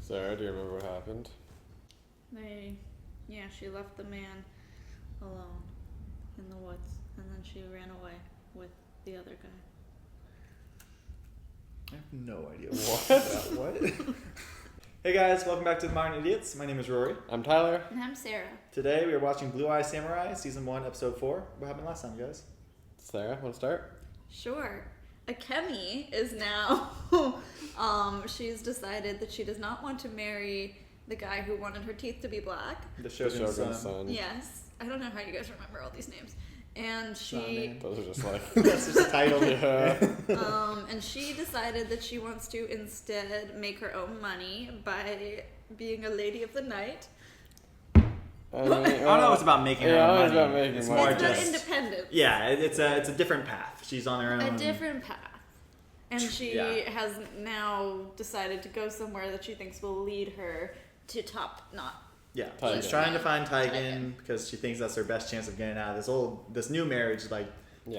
Sarah, do you remember what happened? She left the man alone in the woods, and then she ran away with the other guy. I have no idea what. Hey guys, welcome back to the Modern Idiots. My name is Rory. I'm Tyler. And I'm Sarah. Today we are watching Blue Eye Samurai, Season 1, Episode 4. What happened last time, guys? Sarah, want to start? Sure. Akemi is now, she's decided that she does not want to marry the guy who wanted her teeth to be black. The Shogun's son. Yes. I don't know how you guys remember all these names. And she... Those are just like... That's just a title. Yeah. And she decided that she wants to instead make her own money by being a lady of the night. I don't know it's about making her own money. It's about making it's money. more It's just... about independence. Yeah, it's a different path. She's on her own. A different path. And she has now decided to go somewhere that she thinks will lead her to top not. Yeah, Taigen. she's trying to find Taigen because she thinks that's her best chance of getting out of this new marriage,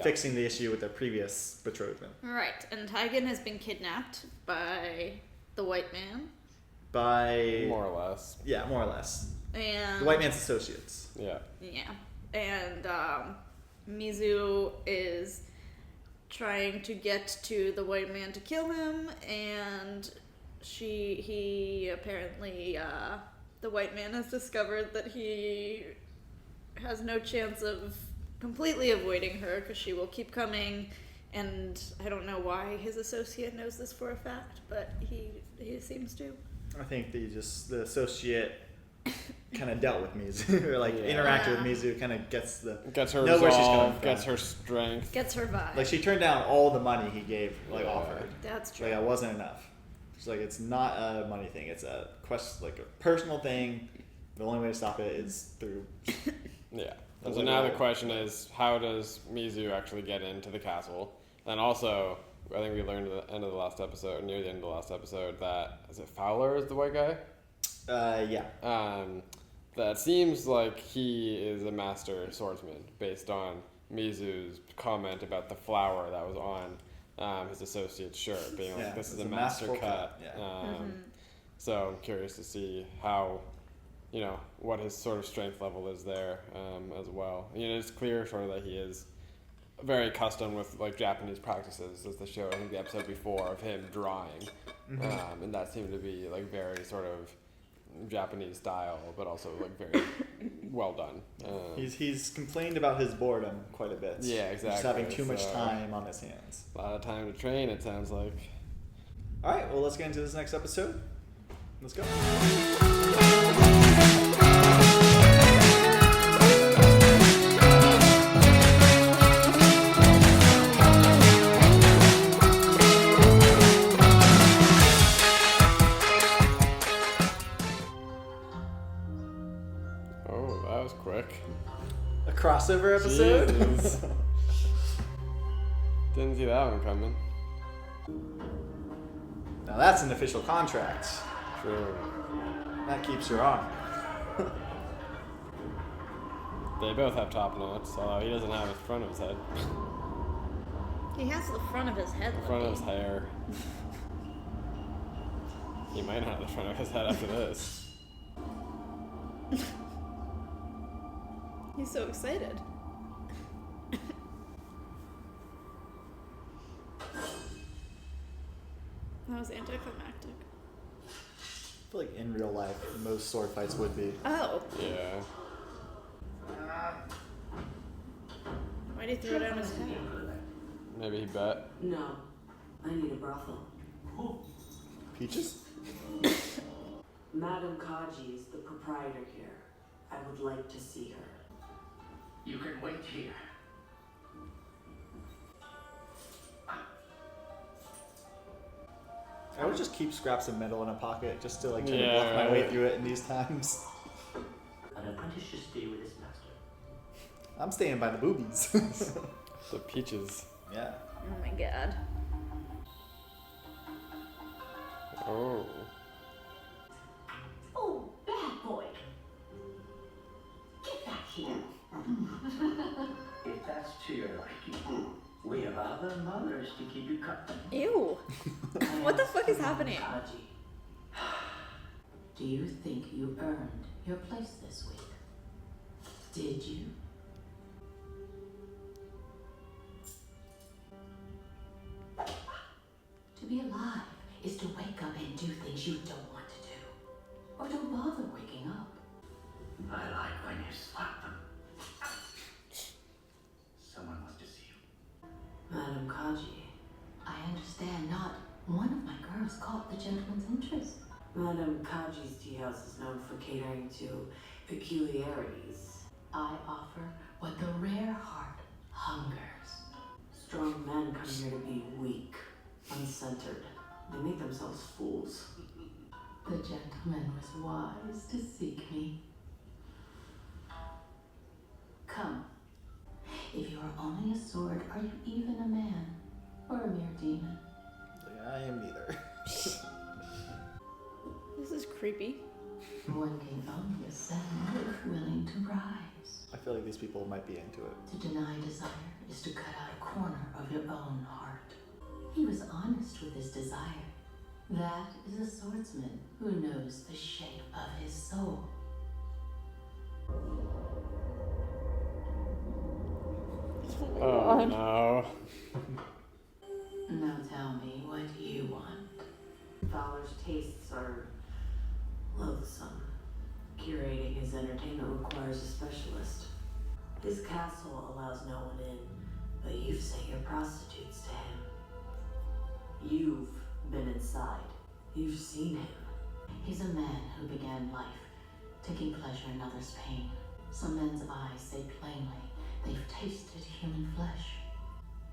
fixing the issue with their previous betrothal. Right, and Taigen has been kidnapped by the white man. By... More or less. Yeah, more or less. And the white man's associates. Yeah. Yeah, and Mizu is trying to get to the white man to kill him, and he apparently... the white man has discovered that he has no chance of completely avoiding her because she will keep coming, and I don't know why his associate knows this for a fact, but he seems to. I think the associate kind of dealt with Mizu, or interacted with Mizu, kind of gets her resolve, where she's coming from. gets her strength, gets her vibe. Like she turned down all the money he gave, offered. That's true. Like it wasn't enough. It's it's not a money thing. It's a quest, a personal thing. The only way to stop it is through. Yeah. And so now the question is, how does Mizu actually get into the castle? And also, I think we learned at the end of the last episode, near the end of the last episode, that is it Fowler is the white guy? Yeah. That seems like he is a master swordsman based on Mizu's comment about the flower that was on his associate's shirt, being like, this is a master cut. Yeah. So I'm curious to see how, what his sort of strength level is there as well. It's clear sort of that he is very accustomed with Japanese practices, as the show, I think the episode before, of him drawing. And that seemed to be very sort of Japanese style, but also very well done. He's complained about his boredom quite a bit. Yeah, exactly. Just having too much time on his hands. A lot of time to train, it sounds like. All right, well, let's get into this next episode. Let's go. Oh, that was quick. A crossover episode? Jesus. Didn't see that one coming. Now that's an official contract. True. That keeps her on. They both have top knots, although he doesn't have the front of his head. He has the front of his head. The front of his hair. He might not have the front of his head after this. He's so excited. That was anticlimactic. I feel like in real life, most sword fights would be. Oh. Yeah. Why'd he throw down his head? Maybe he bet. No, I need a brothel. Peaches? Madam Kaji is the proprietor here. I would like to see her. You can wait here. I would just keep scraps of metal in a pocket just to try to Yeah. bluff my way through it in these times. An apprentice should stay with his master. I'm staying by the boobies. The peaches. Yeah. Oh my god. Oh. Oh, bad boy. Get back here. If that's to your liking, we have other mothers to keep you company. Ew. What the fuck is happening? Kaji. Do you think you earned your place this week? Did you? To be alive is to wake up and do things you don't want to do. Or don't bother waking up. I like when you slap them. Someone wants to see you. Madam Kaji. I understand not one of my girls caught the gentleman's interest. Madam Kaji's tea house is known for catering to peculiarities. I offer what the rare heart hungers. Strong men come here to be weak, uncentered. They make themselves fools. The gentleman was wise to seek me. Come. If you are only a sword, are you even a man? Or a mere demon? I am neither. This is creepy. One can only ascend if willing to rise. I feel like these people might be into it. To deny desire is to cut out a corner of your own heart. He was honest with his desire. That is a swordsman who knows the shape of his soul. Oh no. Now tell me what you want. Fowler's tastes are loathsome. Curating his entertainment requires a specialist. His castle allows no one in, but you've sent your prostitutes to him. You've been inside. You've seen him. He's a man who began life taking pleasure in others' pain. Some men's eyes say plainly they've tasted human flesh.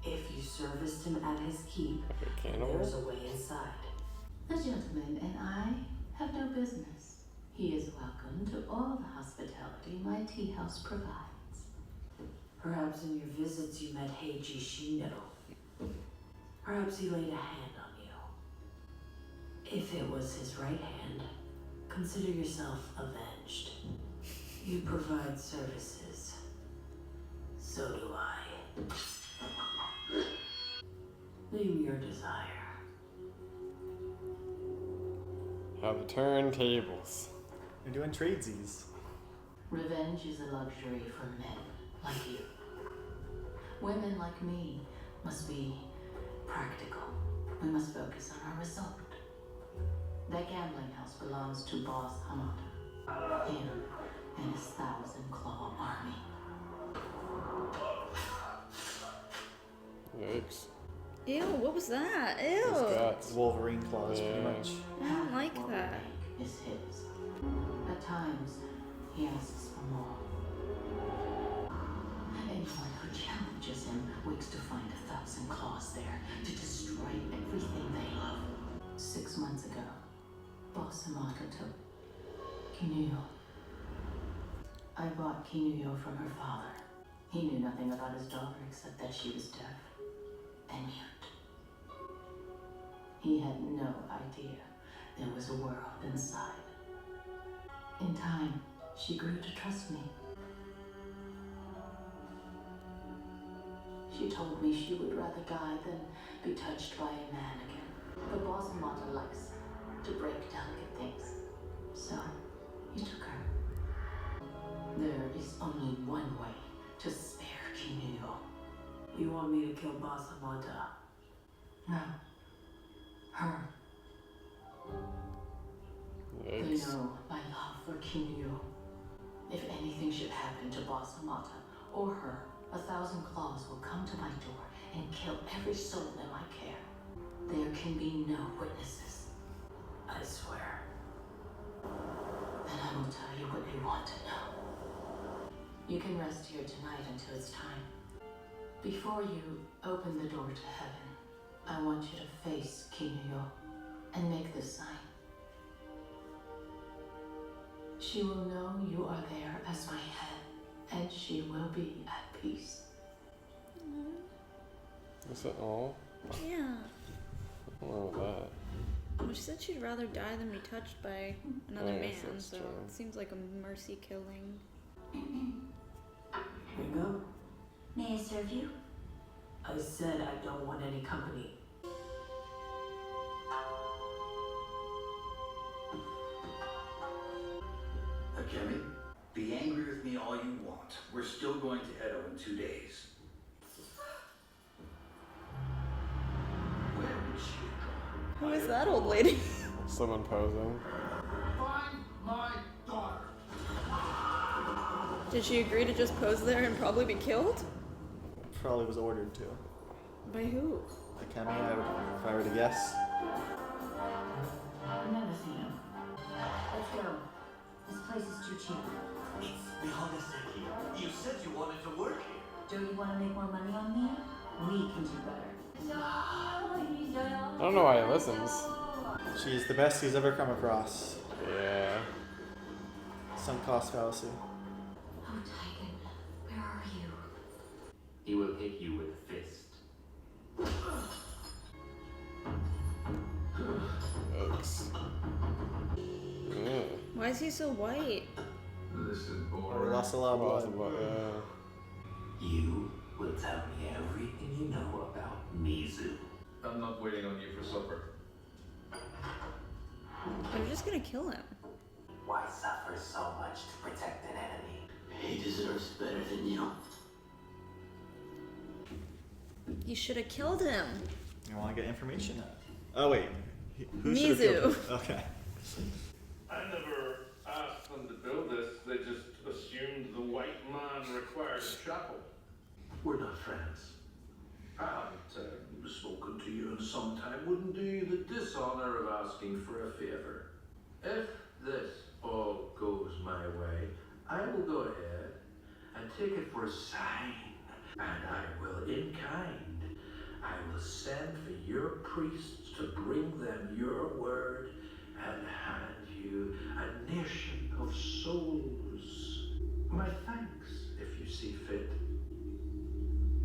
If you serviced him at his keep, there's a way inside. The gentleman and I have no business. He is welcome to all the hospitality my tea house provides. Perhaps in your visits you met Heiji Shindo. Perhaps he laid a hand on you. If it was his right hand, consider yourself avenged. You provide services. So do I. Name your desire. How the turntables. You're doing tradesies. Revenge is a luxury for men like you. Women like me must be practical. We must focus on our result. That gambling house belongs to Boss Hamada. Him and his 1,000-claw army. Yikes. Ew, what was that? His Ew. guts. Wolverine claws, pretty Yeah. much. I don't like What we that. make is his. At times, he asks for more. Anyone who challenges him wakes to find 1,000 claws there to destroy everything they love. 6 months ago, Boss Hamada took Kinuyo. I bought Kinuyo from her father. He knew nothing about his daughter except that she was deaf and mute. He had no idea there was a world inside. In time, she grew to trust me. She told me she would rather die than be touched by a man again. But Boss Hamada likes to break delicate things. So, he took her. There is only one way to spare Kinuyo. You want me to kill Boss Hamada? No. Her. They Yikes. know my love for Kinuyo. If anything should happen to Boss Hamada or her, 1,000 claws will come to my door and kill every soul in my care. There can be no witnesses. I swear. Then I will tell you what you want to know. You can rest here tonight until it's time. Before you open the door to heaven, I want you to face Kinuyo and make this sign. She will know you are there as my head, and she will be at peace. Is it all? Yeah. What's wrong with that? Well, she said she'd rather die than be touched by another I man, guess that's so true. it seems like a mercy killing. Here you go. May I serve you? I said I don't want any company. but we're still going to Edo in 2 days. Where would she have gone? Who is that old lady? Someone posing. Find my daughter. Did she agree to just pose there and probably be killed? Probably was ordered to. By who? Akemi, if I were to guess. I've never seen him. Let's go. This place is too cheap. It's Mihogaseki. You said you wanted to work here. Don't you want to make more money on me? We can do better. I don't know why he listens. She's the best he's ever come across. Yeah. Sunk cost fallacy. Oh, Titan, where are you? He will hit you with a fist. Yikes. Yeah. Why is he so white? This is We boring. lost a lot of blood. Yeah. You will tell me everything you know about Mizu. I'm not waiting on you for supper. They're just gonna kill him. Why suffer so much to protect an enemy? He deserves better than you. You should have killed him. You want to get information? Oh wait, who should have Mizu. killed him? Okay. I never asked them to build this. They just assumed the white man required a chapel. We're not friends. I haven't spoken to you in some time. Wouldn't do you the dishonor of asking for a favor. If this all goes my way, I will go ahead and take it for a sign. And I will, in kind, I will send for your priests to bring them your word and hand you a nation of souls. My thanks, if you see fit.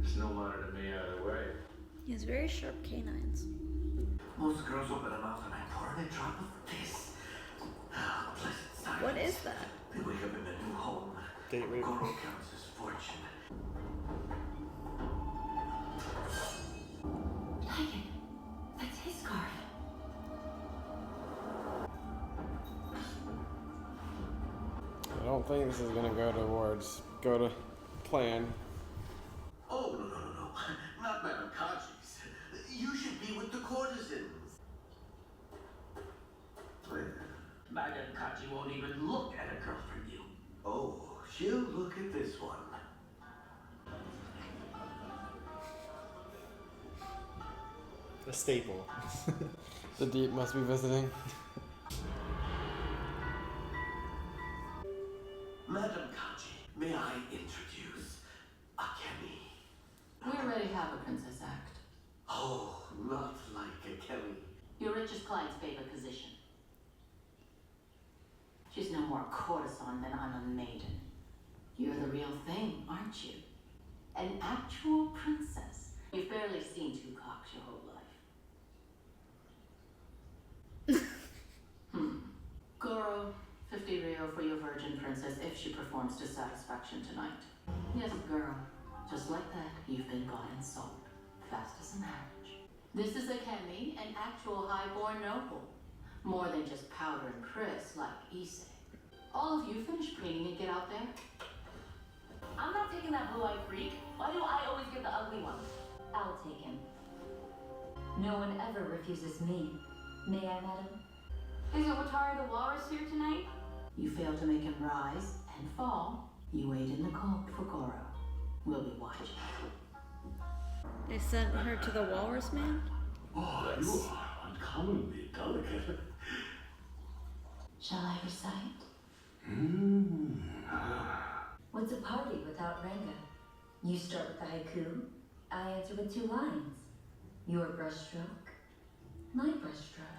It's no matter to me either way. He has very sharp canines. Most girls open their mouth and I pour in a drop of this. Pleasant silence. What is that? They wake up in their new home. Date rape. Goro counts his fortune. Titan, that's his scarf. I don't think this is gonna go to plan. Oh, no. Not Madam Kaji's. You should be with the courtesans. Madam Kaji won't even look at a girl from you. Oh, she'll look at this one. A staple. The Deep must be visiting. Madam Kaji, may I introduce Akemi? We already have a Princess Act. Oh, not like Akemi. Your richest client's favorite position. She's no more courtesan than I'm a maiden. You're the real thing, aren't you? An actual princess. You've barely seen two cocks your whole life. Goro, 50 Rio for your virgin princess if she performs to satisfaction tonight. Yes, girl. Just like that, you've been bought and sold. Fast as a marriage. This is Akemi, an actual high-born noble. More than just powder and priss like Issei. All of you finish preening and get out there. I'm not taking that blue-eyed freak. Why do I always get the ugly one? I'll take him. No one ever refuses me. May I, madam? Is it Watari the Walrus here tonight? You fail to make him rise and fall. You wait in the cold for Goro. We'll be watching. They sent her to the Walrus Man? Oh, Yes. you are uncommonly delicate. Shall I recite? What's a party without Ranga? You start with the haiku, I answer with 2 lines. Your brushstroke, my brushstroke.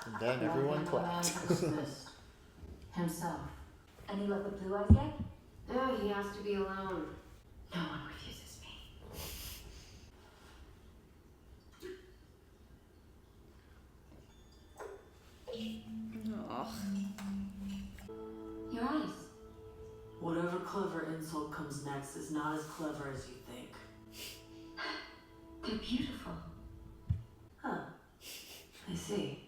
And then everyone clapped. Himself. Any luck with Blue Eyes yet? Oh, he has to be alone. No one refuses me. Oh. Your eyes. Whatever clever insult comes next is not as clever as you think. They're beautiful. Huh. I see.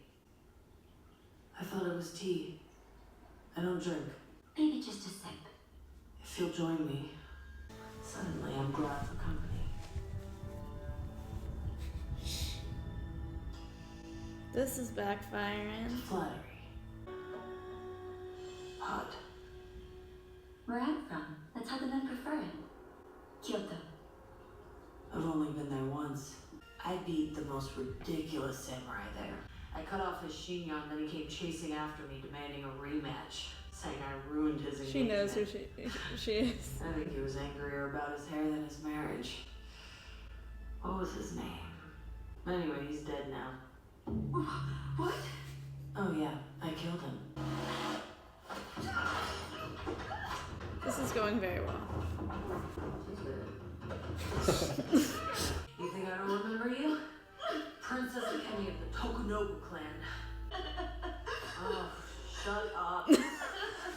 was tea. I don't drink. Maybe just a sip. If you'll join me, suddenly I'm glad for company. This is backfiring. Flattery. Hot. Where I'm from, that's how the men prefer it. Kyoto. I've only been there once. I beat the most ridiculous samurai there. I cut off his shinyan, then he came chasing after me, demanding a rematch, saying I ruined his engagement. She knows who she is. I think he was angrier about his hair than his marriage. What was his name? Anyway, he's dead now. What? Oh yeah, I killed him. This is going very well. You think I don't remember you? Princess Akemi of the Tokunobu clan. Oh, shut up. I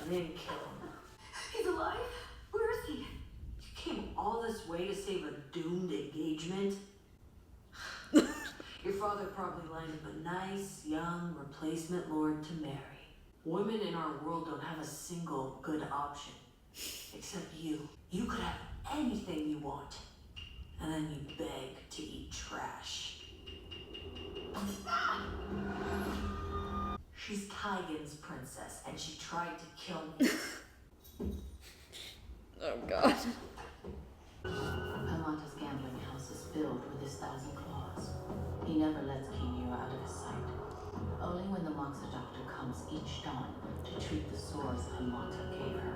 didn't kill him. He's alive? Where is he? You came all this way to save a doomed engagement? Your father probably lined up a nice, young replacement lord to marry. Women in our world don't have a single good option. Except you. You could have anything you want. And then you beg to eat trash. She's Kaigen's princess, and she tried to kill me. Oh god. Hamata's gambling house is filled with his 1,000 claws. He never lets Kinyu out of his sight. Only when the Moxa doctor comes each dawn to treat the sores Hamata gave her.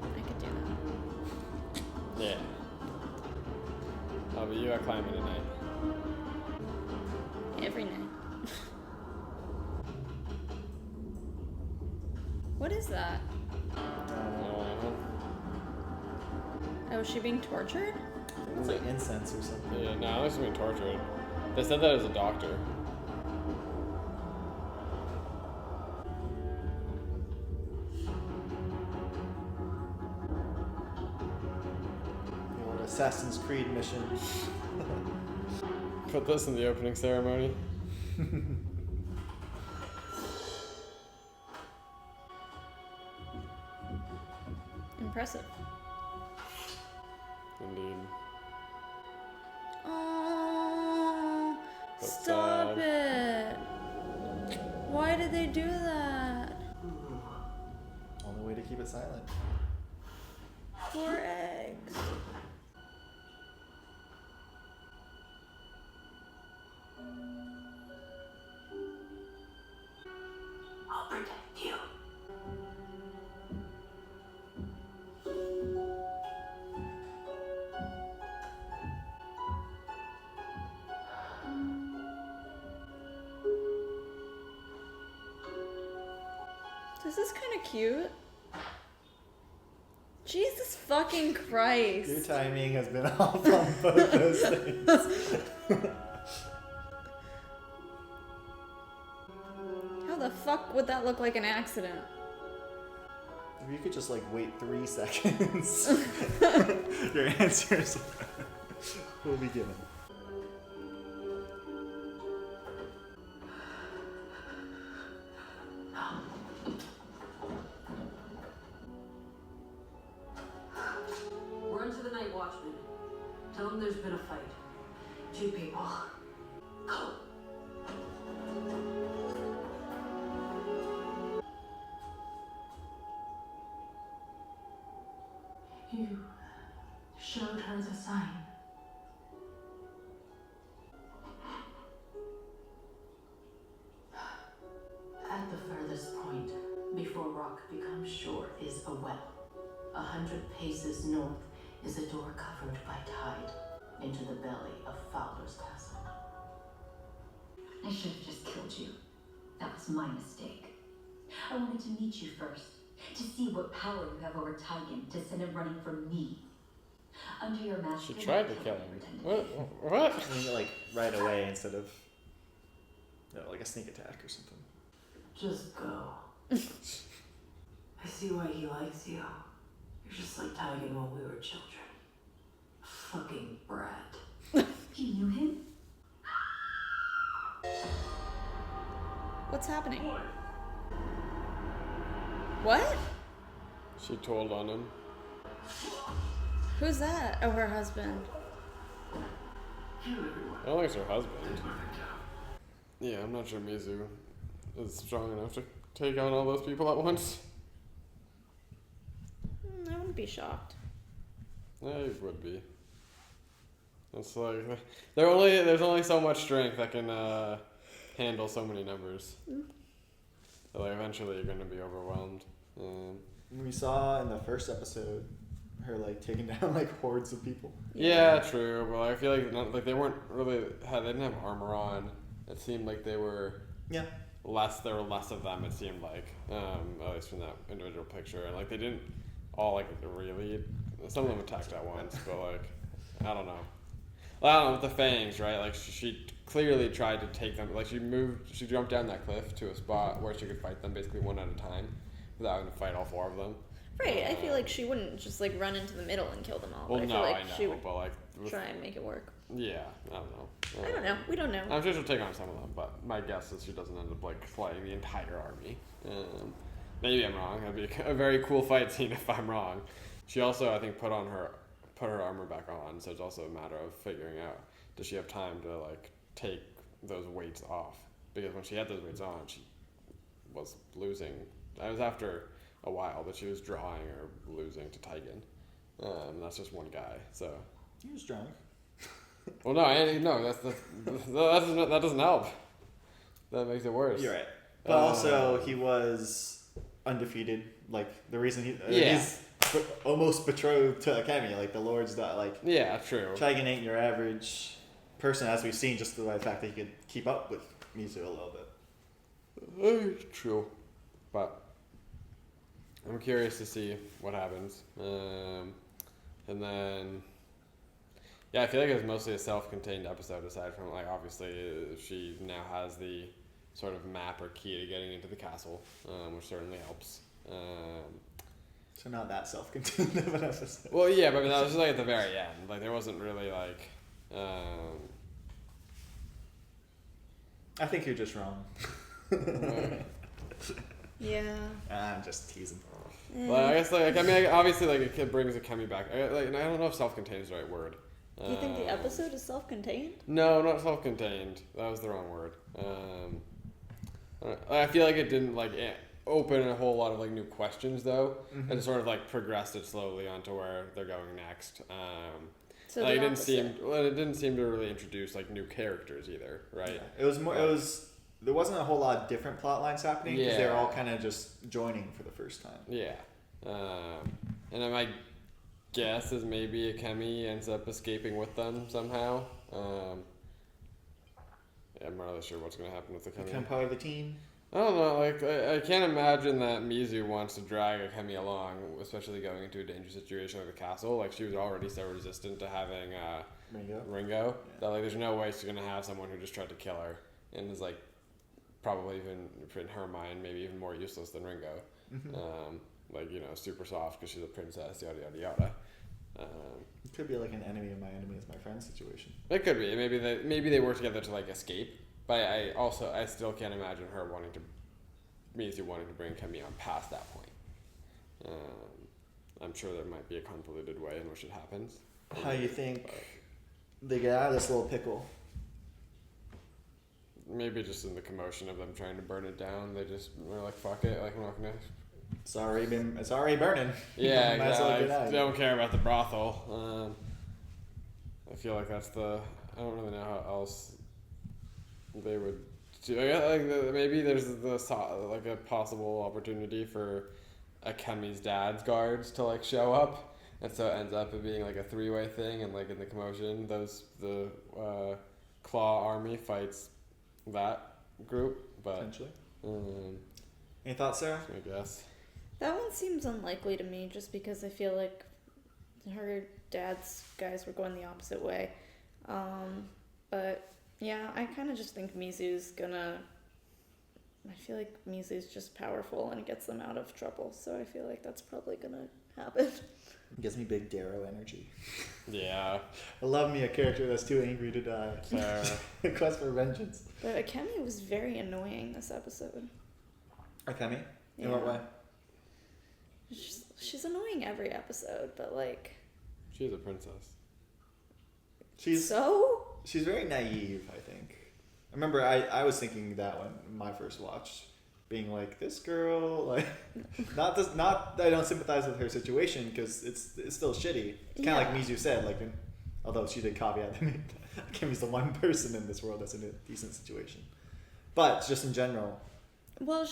I could do that. Yeah. Oh, but you are climbing tonight. Every night. What is that? Oh, is she being tortured? It's like incense or something. Yeah, no, I was being tortured. They said that as a doctor. You know, an Assassin's Creed mission. Put this in the opening ceremony. Impressive. Indeed. Oh, That's stop sad. it. Why did they do that? Only way to keep it silent. Poor eggs. I'll protect you. This is kind of cute. Jesus fucking Christ. Your timing has been off on both those things. How the fuck would that look like an accident? If you could just like wait 3 seconds, your answers will be given. Run to the night watchman. Tell him there's been a fight. 2 people. Go. You showed her the sign. At the furthest point, before rock becomes shore, is a well. 100 paces north is a door covered by tide into the belly of Fowler's castle. I should have just killed you. That was my mistake. I wanted to meet you first, to see what power you have over Taigen, to send him running from me. Under your mask, She you're tried not to kill killing him. pretending. What? I mean, like right away instead of, you know, like a sneak attack or something. Just go. I see why he likes you. You're just like Tigan when we were children. Fucking brat. You knew him? What's happening? What? She told on him. Who's that? Oh, her husband. I don't think it's her husband. Yeah, I'm not sure Mizu is strong enough to take on all those people at once. I wouldn't be shocked. Yeah, it would be. It's like there's only so much strength that can handle so many numbers. So like eventually you're gonna be overwhelmed. We saw in the first episode her like taking down like hordes of people. Yeah, true. But I feel like they weren't really they didn't have armor on. It seemed like they were there were less of them. It seemed like at least from that individual picture, and like they didn't all like really. Some of them attacked at once, but like I don't know. Well, I don't know with the fangs, right? Like she clearly tried to take them. Like she jumped down that cliff to a spot where she could fight them basically one at a time without having to fight all four of them. Right, I feel like she wouldn't just like run into the middle and kill them all. Well, I no, feel like I know, she would but like try and make it work. Yeah, I don't know. I don't know. We don't know. I'm sure she'll take on some of them, but my guess is she doesn't end up like slaying the entire army. Maybe I'm wrong. That'd be a very cool fight scene if I'm wrong. She also, I think, put her armor back on, so it's also a matter of figuring out does she have time to like take those weights off? Because when she had those weights on, she was losing. It was after a while that she was drawing or losing to Tigan. That's just one guy, so. He was drunk. Well, no, that doesn't help. That makes it worse. You're right. But also, he was undefeated. Like, the reason he's almost betrothed to Akemi. Like, the Lord's not, like... Yeah, true. Trigon ain't your average person, as we've seen, just by the fact that he could keep up with Mizu a little bit. True. But I'm curious to see what happens. And then... Yeah, I feel like it was mostly a self-contained episode, aside from, like, obviously she now has the sort of map or key to getting into the castle, which certainly helps. So not that self-contained of an episode. Well, yeah, but I mean, that was just, like, at the very end. Like, there wasn't really, like... I think you're just wrong. Yeah. I'm just teasing. Well, I guess, like, I mean, obviously, like, it brings Akemi back. I don't know if self-contained is the right word. Do you think the episode is self-contained? No, not self-contained. That was the wrong word. I feel like it didn't like open a whole lot of like new questions though, and sort of like progressed it slowly onto where they're going next. So like, it didn't seem to really introduce like new characters either, right? Yeah. It was more. It was. There wasn't a whole lot of different plot lines happening because they were all kind of just joining for the first time. Yeah, and then my guess is maybe Akemi ends up escaping with them somehow. Yeah, I'm not really sure what's going to happen with Akemi. Become part of the team? I don't know. Like, I can't imagine that Mizu wants to drag Akemi along, especially going into a dangerous situation like the castle. Like, she was already so resistant to having Ringo that like there's no way she's going to have someone who just tried to kill her and is like probably even in her mind maybe even more useless than Ringo. Like, you know, super soft because she's a princess, yada yada yada. It could be like an enemy of my enemy is my friend situation. It could be. Maybe they work together to like escape. But I still can't imagine Mizu wanting to bring Kemi on past that point. I'm sure there might be a convoluted way in which it happens. How do you think they get out of this little pickle? Maybe just in the commotion of them trying to burn it down, they just were like, "Fuck it! Like, we're not gonna." It's already burning. Yeah, exactly. I don't care about the brothel. I feel like that's I don't really know how else they would do. Like maybe there's like a possible opportunity for Akemi's dad's guards to like show up, and so it ends up being like a three-way thing, and like in the commotion, the Claw army fights that group. But potentially. Any thoughts, Sarah? I guess. That one seems unlikely to me just because I feel like her dad's guys were going the opposite way. But yeah, I kind of just think Mizu's gonna I feel like Mizu's just powerful and gets them out of trouble, so I feel like that's probably gonna happen. It gives me big Darrow energy. Yeah. I love me a character that's too angry to die. Fair. Quest for vengeance. But Akemi was very annoying this episode. Akemi? In Yeah. what way? She's annoying every episode, but like... She's a princess. She's very naive, I think. I remember I was thinking that when my first watch, being like, this girl, like, not that I don't sympathize with her situation, because it's still shitty. It's kind of like Mizu said, like, although she did caveat that Akemi's the one person in this world that's in a decent situation. But just in general. Well,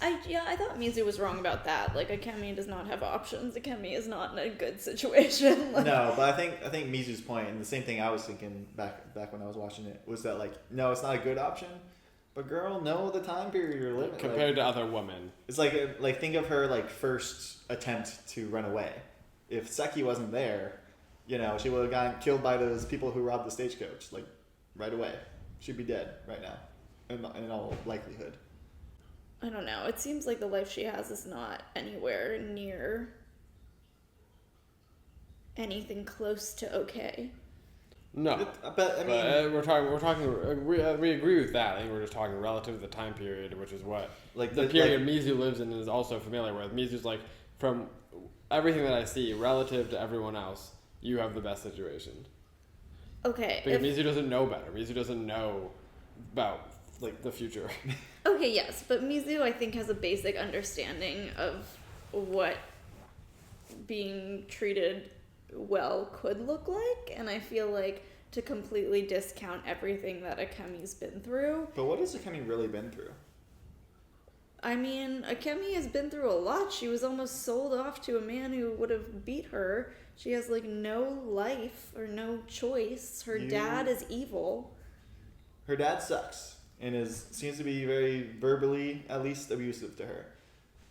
I thought Mizu was wrong about that. Like, Akemi does not have options. Akemi is not in a good situation. Like, no, but I think Mizu's point, and the same thing I was thinking back when I was watching it, was that, like, no, it's not a good option. But girl, know the time period you're living. Compared to other women. It's like think of her like first attempt to run away. If Seki wasn't there, you know, she would have gotten killed by those people who robbed the stagecoach, like, right away. She'd be dead right now, in all likelihood. I don't know. It seems like the life she has is not anywhere near anything close to okay. No, but I mean, we agree with that. I think we're just talking relative to the time period, which is what like the period Mizu lives in and is also familiar with. Mizu's like, from everything that I see, relative to everyone else, you have the best situation. Okay. Because Mizu doesn't know better. Mizu doesn't know about like the future. Okay, yes, but Mizu I think has a basic understanding of what being treated well could look like, and I feel like to completely discount everything that Akemi's been through. But what has Akemi really been through? I mean, Akemi has been through a lot. She was almost sold off to a man who would have beat her. She has like no life or no choice. Her dad is evil. Her dad sucks and seems to be very verbally, at least, abusive to her.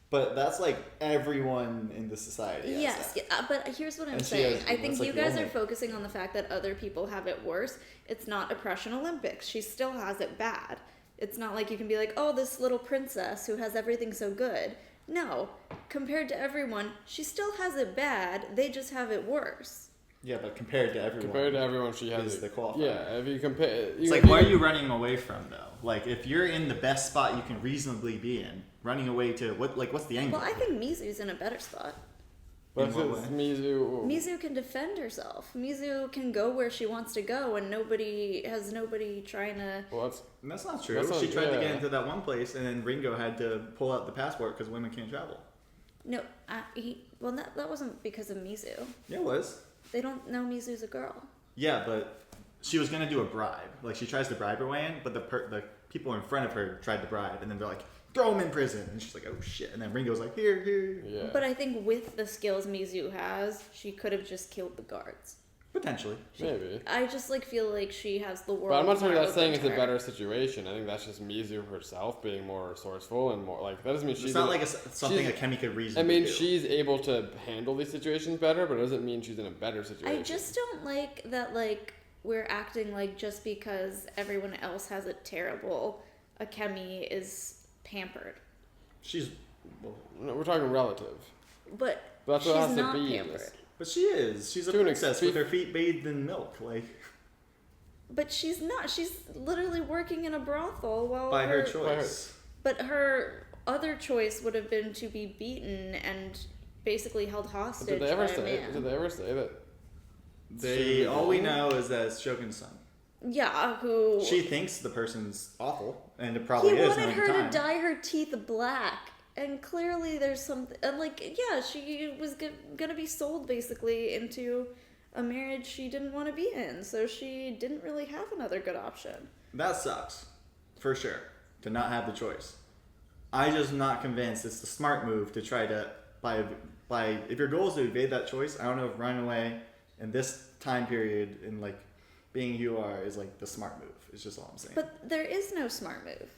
But that's like everyone in the society. Yes, but here's what I'm saying. I think you guys are focusing on the fact that other people have it worse. It's not Oppression Olympics. She still has it bad. It's not like you can be like, oh, this little princess who has everything so good. No, compared to everyone, she still has it bad. They just have it worse. Yeah, but compared to everyone, she has the qualifier. Yeah, if you compare, it's like, what are you running away from though? Like, if you're in the best spot you can reasonably be in, running away to what? Like, what's the angle? Well, I think Mizu's in a better spot. But Mizu can defend herself. Mizu can go where she wants to go, and nobody trying to. Well, that's not true. She tried to get into that one place, and then Ringo had to pull out the passport because women can't travel. No, that wasn't because of Mizu. Yeah, it was. They don't know Mizu's a girl. Yeah, but she was gonna do a bribe. Like, she tries to bribe her way in, but the people in front of her tried to bribe, and then they're like, throw him in prison. And she's like, oh shit. And then Ringo's like, here. Yeah. But I think with the skills Mizu has, she could have just killed the guards. Potentially. Maybe. I just feel like she has the world. But I'm not saying it's a better situation. I think that's just Mizu herself being more resourceful and more like, that doesn't mean she's. It's not like something Akemi could reasonably do. She's able to handle these situations better, but it doesn't mean she's in a better situation. I just don't like that, like, we're acting like just because everyone else has it terrible, Akemi is pampered. No, we're talking relative. But that's she's what has not to be. pampered. But she is. She's a princess with her feet bathed in milk, like. But she's not. She's literally working in a brothel while by her choice. But her other choice would have been to be beaten and basically held hostage. Did they ever say that? All we know is that it's Shogun's son. Yeah, who she thinks the person's awful, and it probably is. He wanted her to dye her teeth black, and clearly there's something. And she was gonna be sold basically into a marriage she didn't want to be in, so she didn't really have another good option. That sucks, for sure, to not have the choice. I'm just not convinced it's the smart move to try to by if your goal is to evade that choice. I don't know if running away in this time period and like being who you are is like the smart move. It's just all I'm saying. But there is no smart move.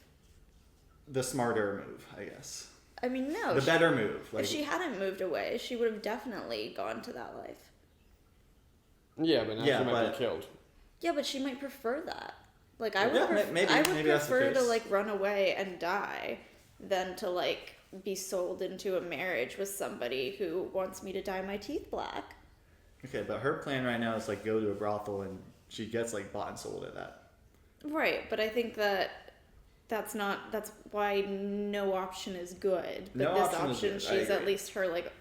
The smarter move, I guess. I mean, no. The better move. If she hadn't moved away, she would have definitely gone to that life. Yeah, but now she might be killed. Yeah, but she might prefer that. Like I would, maybe I would that's the prefer to case. like run away and die than to like be sold into a marriage with somebody who wants me to dye my teeth black. Okay, but her plan right now is like go to a brothel and she gets like bought and sold at that. Right, but I think that's why no option is good. But No this option is good, I she's at agree. least her like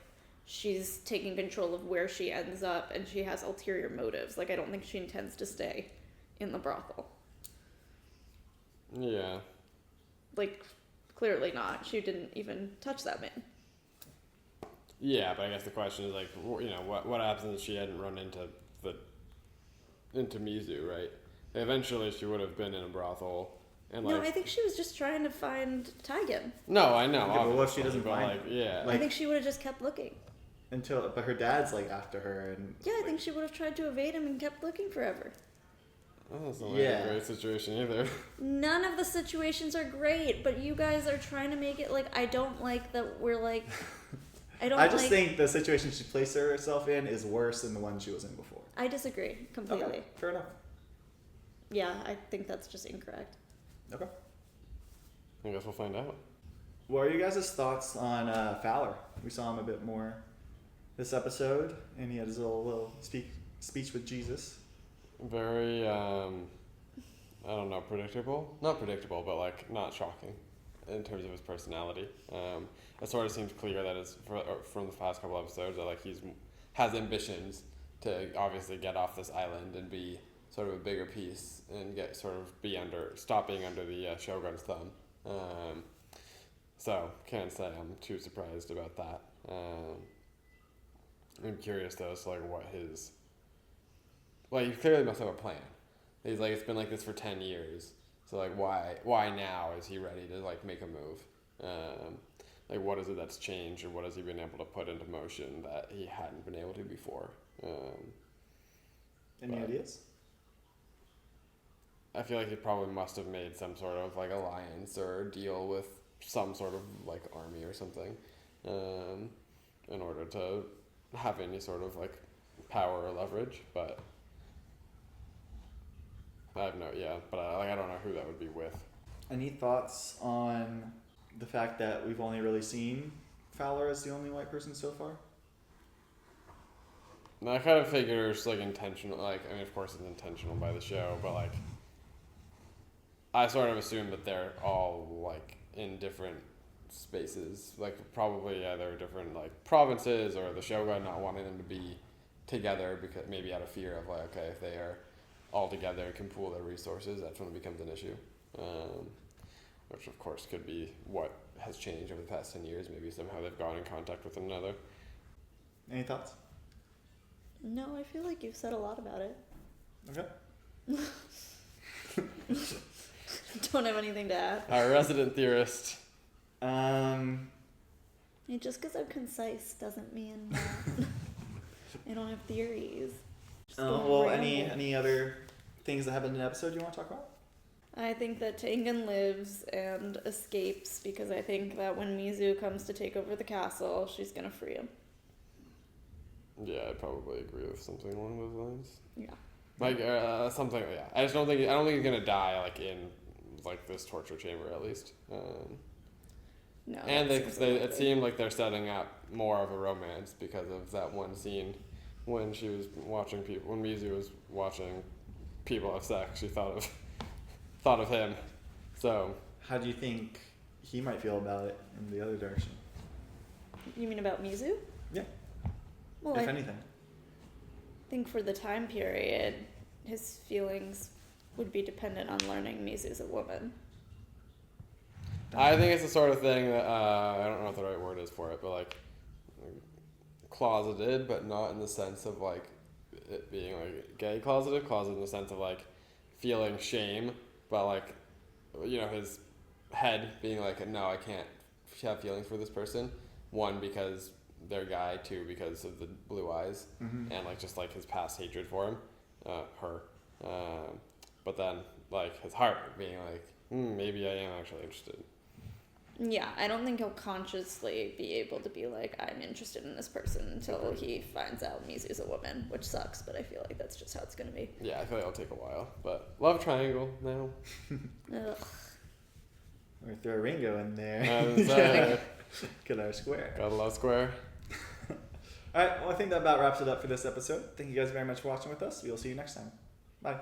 she's taking control of where she ends up and she has ulterior motives. Like I don't think she intends to stay in the brothel. Yeah. Like clearly not. She didn't even touch that man. Yeah, but I guess the question is like, what happens if she hadn't run into Mizu, right? Eventually, she would have been in a brothel, and like. No, I think she was just trying to find Tigan. No, I know. Okay, but what if she obviously, doesn't but, find like, him? yeah. I think she would have just kept looking. But her dad's like after her and. Yeah, I think she would have tried to evade him and kept looking forever. That's not like a great situation either. None of the situations are great, but you guys are trying to make it like I don't like that we're like. I just think the situation she placed herself in is worse than the one she was in before. I disagree completely. Okay, fair enough. Yeah, I think that's just incorrect. Okay. I guess we'll find out. What are you guys' thoughts on Fowler? We saw him a bit more this episode, and he had his little speech with Jesus. Very, I don't know, predictable? Not predictable, but like not shocking in terms of his personality. It sort of seems clear that it's from the past couple episodes that like has ambitions to obviously get off this island and be sort of a bigger piece and stop being under the Shogun's thumb. So can't say I'm too surprised about that. I'm curious though, so like what his. Like, he clearly must have a plan. He's like, it's been like this for 10 years. So, like, why now is he ready to, like, make a move? Like, what is it that's changed, and what has he been able to put into motion that he hadn't been able to before? Any ideas? I feel like he probably must have made some sort of, like, alliance or deal with some sort of, like, army or something in order to have any sort of, like, power or leverage, but... I don't know who that would be with. Any thoughts on the fact that we've only really seen Fowler as the only white person so far? I kind of figure it's like intentional. Like, I mean, of course, it's intentional by the show, but like, I sort of assume that they're all like in different spaces. Like, probably they're different like provinces, or the Shogun not wanting them to be together because maybe out of fear of like, okay, if they are all together and can pool their resources, that's when it becomes an issue. Which of course could be what has changed over the past 10 years. Maybe somehow they've gone in contact with one another. Any thoughts? No, I feel like you've said a lot about it. Okay. Don't have anything to add. Our resident theorist. Just because I'm concise doesn't mean that I don't have theories. Any other things that happened in the episode you want to talk about? I think that Tengen lives and escapes because I think that when Mizu comes to take over the castle, she's gonna free him. Yeah, I'd probably agree with something along those lines. Yeah. Like something. Yeah, I don't think he's gonna die like in like this torture chamber at least. No. And it seemed like they're setting up more of a romance because of that one scene when she was watching people. When Mizu was watching people have sex, she thought of him. So. How do you think he might feel about it in the other direction? You mean about Mizu? Yeah. Well, if anything. I think for the time period, his feelings would be dependent on learning Mizu's a woman. I think it's the sort of thing that I don't know what the right word is for it, but like closeted, but not in the sense of like it being like gay closeted in the sense of like feeling shame, but like his head being like, no, I can't have feelings for this person. One, because they're a guy. Two, because of the blue eyes, and like just like his past hatred for him, her. But then like his heart being like, maybe I am actually interested. Yeah, I don't think he'll consciously be able to be like, I'm interested in this person until he finds out Mizu's a woman, which sucks, but I feel like that's just how it's gonna be. Yeah, I feel like it'll take a while, but love triangle now. Ugh. Or throw a Ringo in there. Get our square. Gotta love square. All right, well, I think that about wraps it up for this episode. Thank you guys very much for watching with us. We will see you next time. Bye.